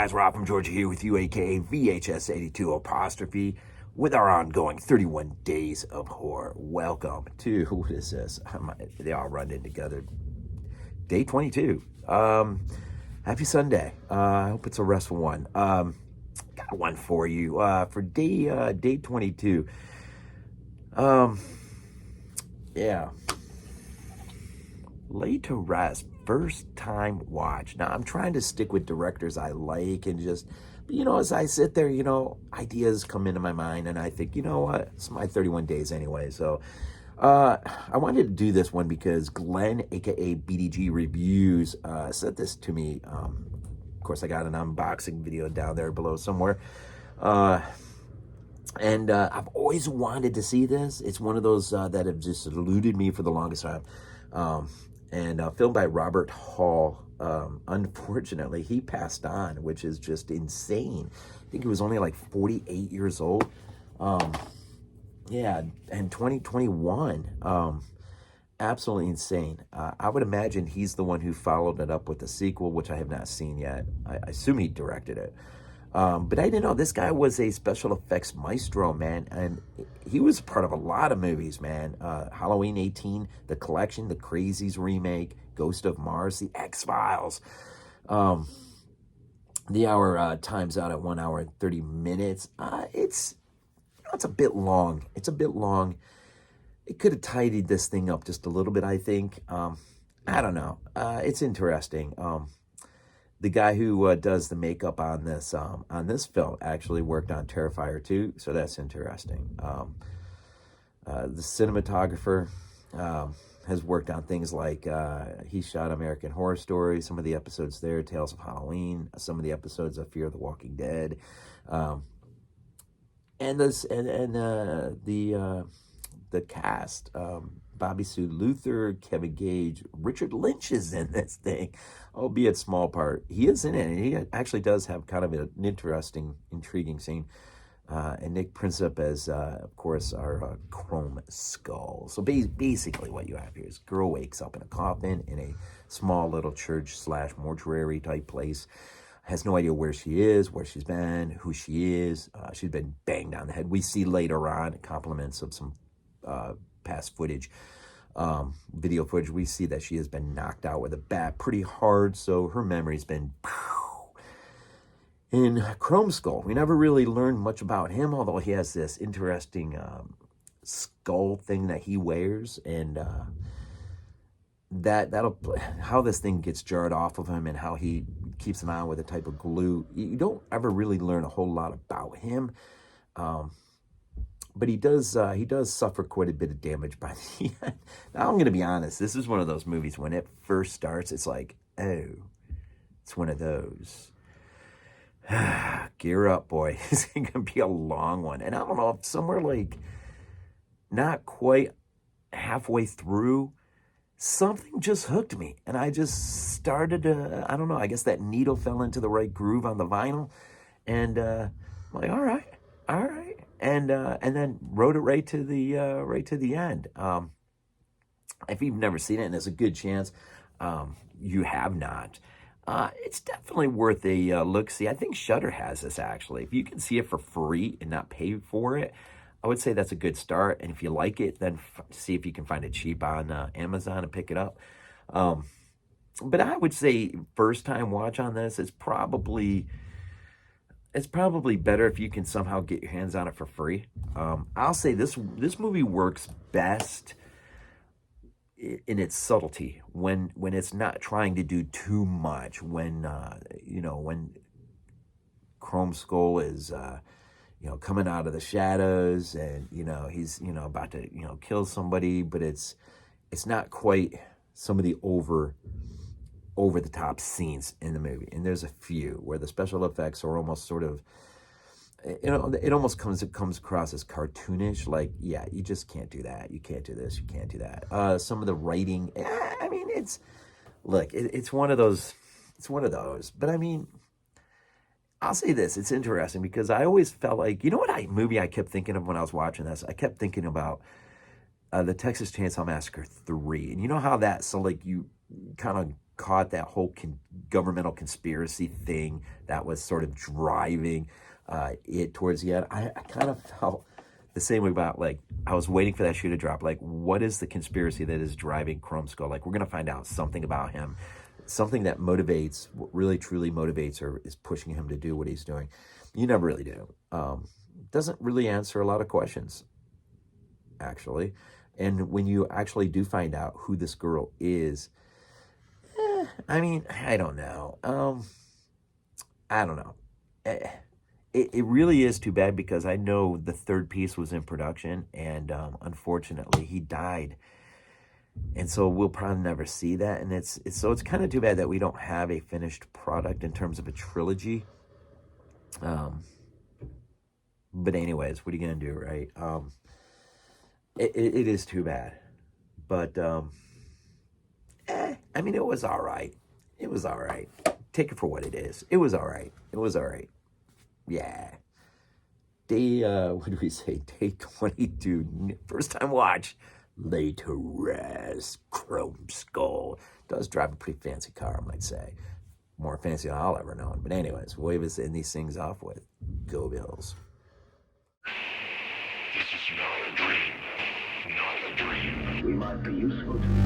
guys? Rob from Georgia here with you, aka VHS82 apostrophe, with our ongoing 31 Days of Horror. Welcome to, what is this? They all run in together. Day 22. Happy Sunday. I hope it's a restful one. Got one for you. For day 22. Yeah. Laid to Rest, first time watch. Now, I'm trying to stick with directors I like and just, as I sit there, ideas come into my mind and I think, what, it's my 31 days anyway. So I wanted to do this one because Glenn, aka BDG Reviews, sent this to me. Of course, I got an unboxing video down there below somewhere. And I've always wanted to see this. It's one of those that have just eluded me for the longest time. And filmed by Robert Hall. Unfortunately, he passed on, which is just insane. I think he was only like 48 years old. Yeah, and 2021. Absolutely insane. I would imagine he's the one who followed it up with the sequel, which I have not seen yet. I assume he directed it. But I didn't know this guy was a special effects maestro, man. And he was part of a lot of movies, man. Halloween 18, The Collection, The Crazies remake, Ghost of Mars, The X-Files. The hour times out at 1 hour and 30 minutes. It's a bit long. It's a bit long. It could have tidied this thing up just a little bit, I think. I don't know. It's interesting. The guy who does the makeup on this film actually worked on Terrifier 2, so that's interesting. The cinematographer has worked on things like he shot American Horror Story, some of the episodes there, Tales of Halloween, some of the episodes of Fear the Walking Dead, and the cast. Bobby Sue Luther, Kevin Gage, Richard Lynch is in this thing, albeit small part. He is in it, and he actually does have kind of an interesting, intriguing scene. And Nick Princip as, of course, our Chrome Skull. So basically what you have here is girl wakes up in a coffin in a small little church/mortuary type place. Has no idea where she is, where she's been, who she is. She's been banged on the head. We see later on compliments of some past footage, video footage. We see that she has been knocked out with a bat pretty hard, so her memory's been in Chrome Skull. We never really learned much about him, although he has this interesting skull thing that he wears, and that'll how this thing gets jarred off of him and how he keeps him on with a type of glue. You don't ever really learn a whole lot about him. But he does suffer quite a bit of damage by the end. Now, I'm going to be honest. This is one of those movies, when it first starts, it's like, oh, it's one of those. Gear up, boy. It's going to be a long one. And I don't know, if somewhere like not quite halfway through, something just hooked me. And I just started to, I don't know, I guess that needle fell into the right groove on the vinyl. And I'm like, all right. And then wrote it right to the end. If you've never seen it, and there's a good chance you have not, it's definitely worth a look-see. I think Shudder has this, actually. If you can see it for free and not pay for it, I would say that's a good start. And if you like it, then see if you can find it cheap on Amazon and pick it up. But I would say first-time watch on this, it's probably better if you can somehow get your hands on it for free. I'll say this movie works best in its subtlety when it's not trying to do too much. When Chrome Skull is coming out of the shadows and he's about to kill somebody, but it's not quite some of the over the top scenes in the movie. And there's a few where the special effects are almost sort of, it almost comes across as cartoonish. Like, yeah, you just can't do that. You can't do this. You can't do that. Some of the writing, I mean, it's one of those. It's one of those. But I mean, I'll say this. It's interesting because I always felt like, what movie I kept thinking of when I was watching this? I kept thinking about the Texas Chainsaw Massacre 3. And you know how that, so like you kind of caught that whole governmental conspiracy thing that was sort of driving it towards the end. I kind of felt the same way about, like, I was waiting for that shoe to drop. Like, what is the conspiracy that is driving Chrome Skull? Like, we're going to find out something about him, something that motivates, really truly motivates or is pushing him to do what he's doing. You never really do. Doesn't really answer a lot of questions, actually. And when you actually do find out who this girl is, I mean, I don't know. I don't know. It really is too bad, because I know the third piece was in production, and unfortunately he died. And so we'll probably never see that. And it's kind of too bad that we don't have a finished product in terms of a trilogy. But anyways, what are you going to do, right? It is too bad. But, I mean, it was all right. It was all right. Take it for what it is. It was all right. It was all right. Yeah. Day, what do we say? Day 22. First time watch. Laid to rest. Chrome Skull. Does drive a pretty fancy car, I might say. More fancy than I'll ever know. But anyways, wave us in these things off with. Go Bills. This is not a dream. Not a dream. We might be useful to you.